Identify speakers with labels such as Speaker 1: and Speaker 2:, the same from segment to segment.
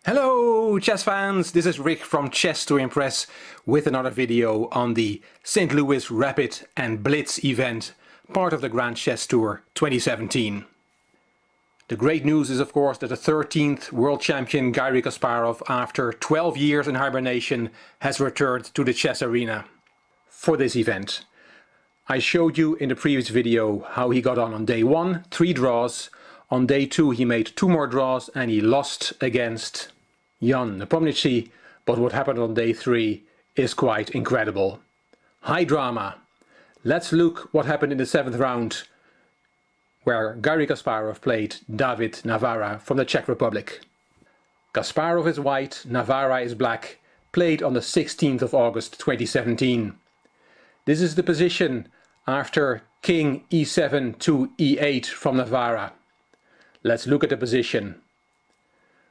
Speaker 1: Hello chess fans, this is Rick from Chess to Impress with another video on the St Louis Rapid and Blitz event, part of the Grand Chess Tour 2017. The great news is of course that the 13th World Champion Garry Kasparov, after 12 years in hibernation, has returned to the chess arena for this event. I showed you in the previous video how he got on day 1, 3 draws. On day 2 he made 2 more draws and he lost against Jan Nepomniachtchi, but what happened on day 3 is quite incredible. High drama. Let's look what happened in the 7th round, where Garry Kasparov played David Navara from the Czech Republic. Kasparov is white, Navara is black, played on the 16th of August 2017. This is the position after King e7 to e8 from Navara. Let's look at the position.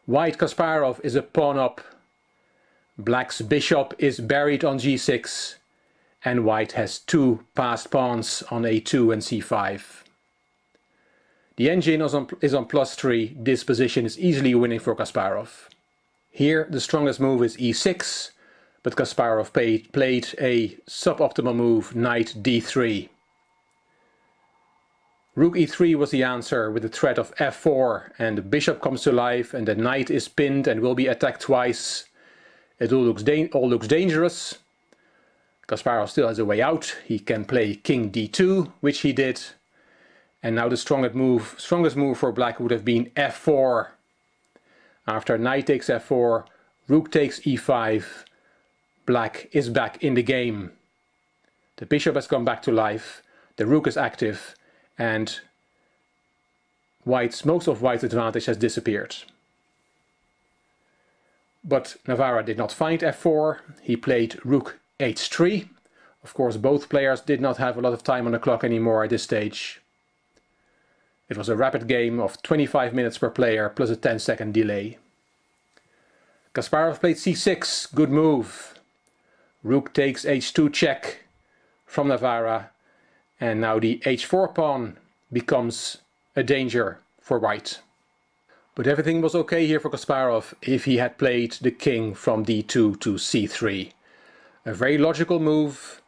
Speaker 1: White Kasparov is a pawn up, black's bishop is buried on g6, and white has 2 passed pawns on a2 and c5. The engine is on +3, this position is easily winning for Kasparov. Here the strongest move is e6, but Kasparov played a suboptimal move, knight d3. Rook e3 was the answer with the threat of f4, and the bishop comes to life and the knight is pinned and will be attacked twice. It all looks dangerous. Kasparov still has a way out. He can play king d2, which he did. And now the strongest move for black would have been f4. After knight takes f4, rook takes e5, black is back in the game. The bishop has come back to life, the rook is active, and most of white's advantage has disappeared. But Navara did not find f4, he played rook h3. Of course both players did not have a lot of time on the clock anymore at this stage. It was a rapid game of 25 minutes per player plus a 10-second delay. Kasparov played c6, good move. Rook takes h2 check from Navara. And now the h4 pawn becomes a danger for white. But everything was okay here for Kasparov if he had played the king from d2 to c3. A very logical move.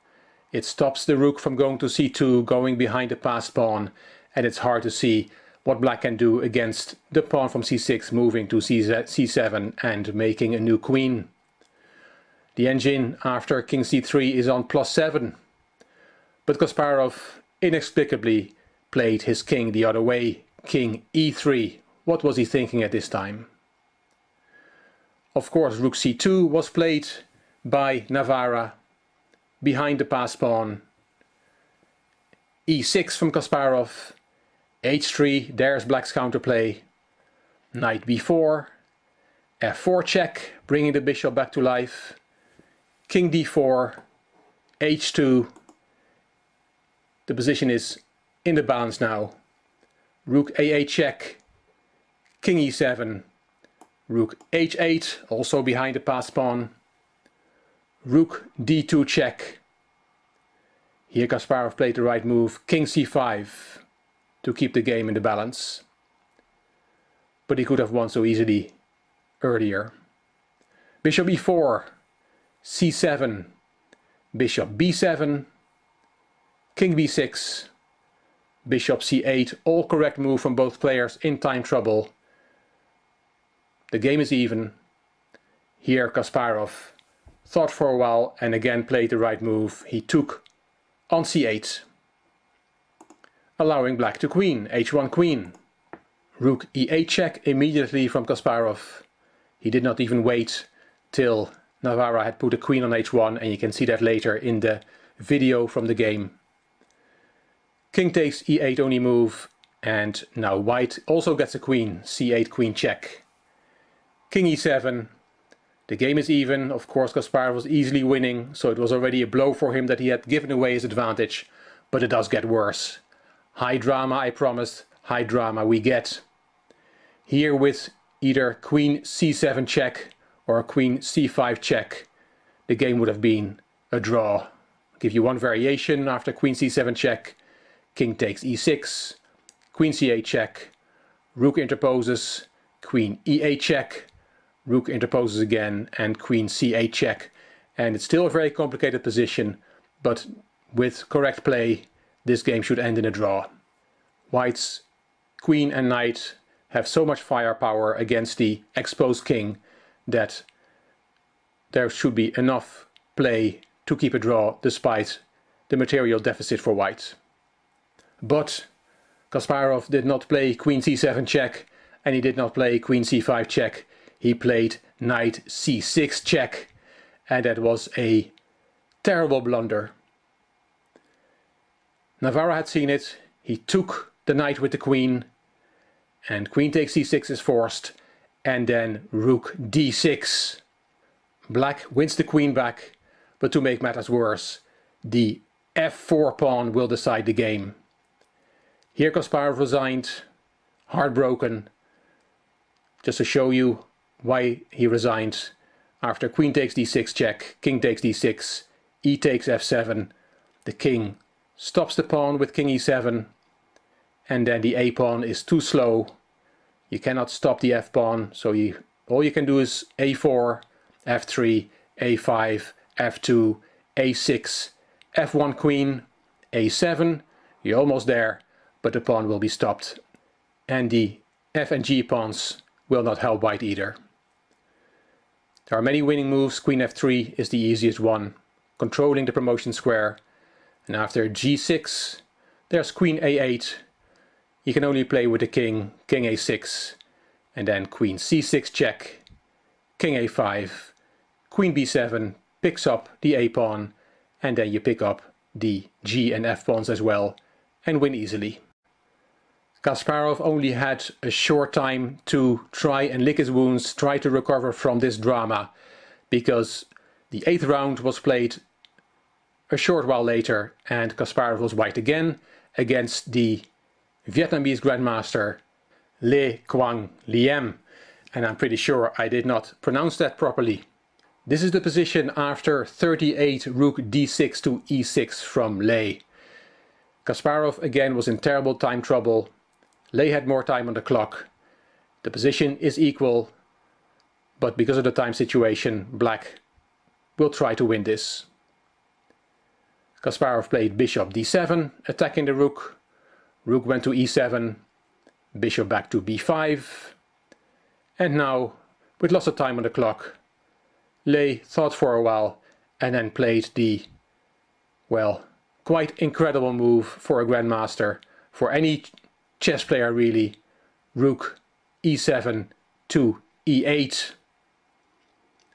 Speaker 1: It stops the rook from going to c2, going behind the passed pawn, and it's hard to see what black can do against the pawn from c6 moving to c7 and making a new queen. The engine after king c3 is on +7. But Kasparov inexplicably played his king the other way, king e3. What was he thinking at this time? Of course rook c2 was played by Navara behind the passed pawn. e6 from Kasparov, h3, there's black's counterplay. Knight b4, f4 check, bringing the bishop back to life. King d4, h2. The position is in the balance now. Rook a8 check, king e7, rook h8, also behind the passed pawn. Rook d2 check. Here Kasparov played the right move, king c5, to keep the game in the balance. But he could have won so easily earlier. Bishop e4, c7, bishop b7, king b6, bishop c8, all correct move from both players in time trouble. The game is even. Here Kasparov thought for a while and again played the right move. He took on c8, allowing black to queen, h1 queen. Rook e8 check immediately from Kasparov. He did not even wait till Navara had put a queen on h1, and you can see that later in the video from the game. King takes e8 only move, and now white also gets a queen, c8 queen check. King e7, the game is even. Of course Kasparov was easily winning, so it was already a blow for him that he had given away his advantage, but it does get worse. High drama I promised, high drama we get. Here with either queen c7 check or a queen c5 check, the game would have been a draw. I'll give you one variation after queen c7 check. King takes e6, queen c8 check, rook interposes, queen e8 check, Rook interposes again and queen c8 check. And it's still a very complicated position, but with correct play, this game should end in a draw. White's queen and knight have so much firepower against the exposed king that there should be enough play to keep a draw despite the material deficit for white. But Kasparov did not play queen c7 check, and he did not play queen c5 check. He played knight c6 check, and that was a terrible blunder. Navarro had seen it. He took the knight with the queen, and queen takes c6 is forced, and then rook d6. Black wins the queen back, but to make matters worse, the f4 pawn will decide the game. Here Kasparov resigned, heartbroken. Just to show you why he resigned. After queen takes d6 check, king takes d6, e takes f7, the king stops the pawn with king e7, and then the a pawn is too slow. You cannot stop the f pawn, so all you can do is a4, f3, a5, f2, a6, f1 queen, a7. You're almost there, but the pawn will be stopped, and the f and g pawns will not help white either. There are many winning moves. Queen f3 is the easiest one, controlling the promotion square. And after g6, there's queen a8. You can only play with the king, king a6, and then queen c6 check, king a5, queen b7 picks up the a pawn, and then you pick up the g and f pawns as well, and win easily. Kasparov only had a short time to try and lick his wounds, try to recover from this drama, because the 8th round was played a short while later, and Kasparov was white again against the Vietnamese grandmaster Le Quang Liem, and I'm pretty sure I did not pronounce that properly. This is the position after 38 rook d6 to e6 from Le. Kasparov again was in terrible time trouble. Le had more time on the clock. The position is equal, but because of the time situation, black will try to win this. Kasparov played bishop d7, attacking the rook. Rook went to e7, bishop back to b5. And now, with lots of time on the clock, Le thought for a while and then played the, well, quite incredible move for a grandmaster, for any chess player really. Rook e7 to e8.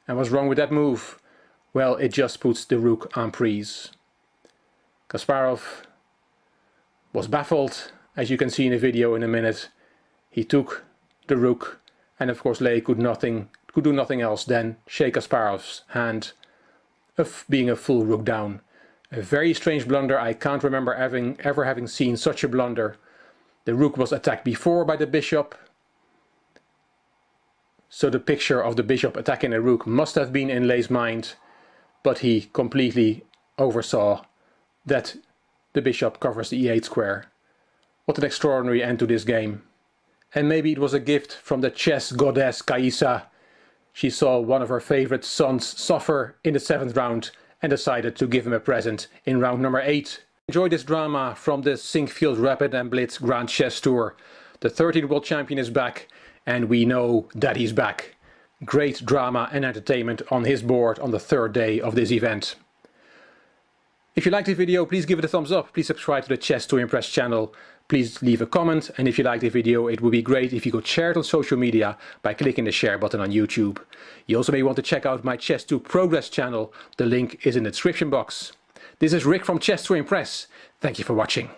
Speaker 1: And what's wrong with that move? Well, it just puts the rook en prise. Kasparov was baffled, as you can see in the video in a minute. He took the rook, and of course Le could do nothing else than shake Kasparov's hand of being a full rook down. A very strange blunder. I can't remember ever having seen such a blunder. The rook was attacked before by the bishop, so the picture of the bishop attacking a rook must have been in Le's mind, but he completely oversaw that the bishop covers the e8 square. What an extraordinary end to this game. And maybe it was a gift from the chess goddess Kaisa. She saw one of her favorite sons suffer in the 7th round and decided to give him a present in round number 8. Enjoy this drama from the St Louis Rapid and Blitz Grand Chess Tour. The 13th World Champion is back, and we know that he's back. Great drama and entertainment on his board on the 3rd day of this event. If you liked the video, please give it a thumbs up. Please subscribe to the Chess to Impress channel. Please leave a comment, and if you liked the video, it would be great if you could share it on social media by clicking the share button on YouTube. You also may want to check out my Chess to Progress channel. The link is in the description box. This is Rick from Chess to Impress. Thank you for watching.